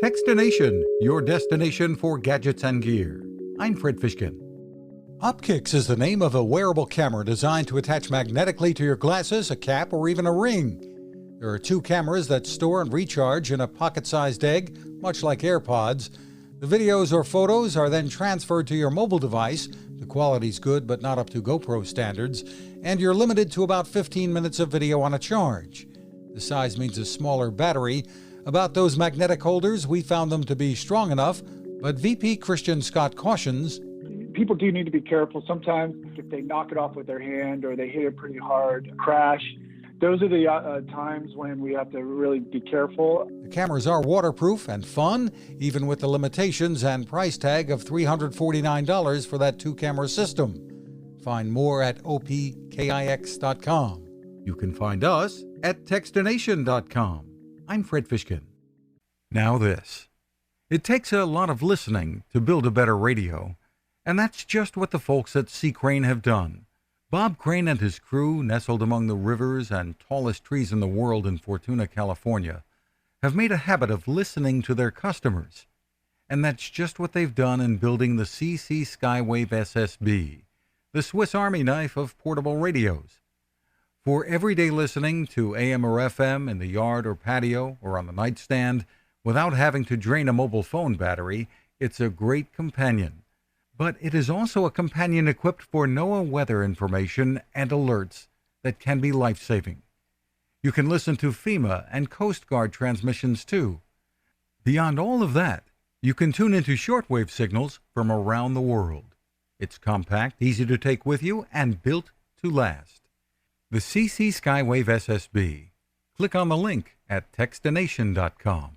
Fishkin-Techstination, your destination for gadgets and gear. I'm Fred Fishkin. Opkix is the name of a wearable camera designed to attach magnetically to your glasses, a cap, or even a ring. There are two cameras that store and recharge in a pocket-sized egg, much like AirPods. The videos or photos are then transferred to your mobile device. The quality's good, but not up to GoPro standards, and you're limited to about 15 minutes of video on a charge. The size means a smaller battery. About those magnetic holders, we found them to be strong enough, but VP Christian Scott cautions, people do need to be careful. Sometimes if they knock it off with their hand or they hit it pretty hard, crash, those are the times when we have to really be careful. The cameras are waterproof and fun, even with the limitations and price tag of $349 for that two-camera system. Find more at Opkix.com. You can find us at Techstination.com. I'm Fred Fishkin. Now this. It takes a lot of listening to build a better radio, and that's just what the folks at C. Crane have done. Bob Crane and his crew, nestled among the rivers and tallest trees in the world in Fortuna, California, have made a habit of listening to their customers. And that's just what they've done in building the CC Skywave SSB, the Swiss Army knife of portable radios. For everyday listening to AM or FM in the yard or patio or on the nightstand without having to drain a mobile phone battery, it's a great companion. But it is also a companion equipped for NOAA weather information and alerts that can be life-saving. You can listen to FEMA and Coast Guard transmissions too. Beyond all of that, you can tune into shortwave signals from around the world. It's compact, easy to take with you, and built to last. The CC Skywave SSB. Click on the link at Techstination.com.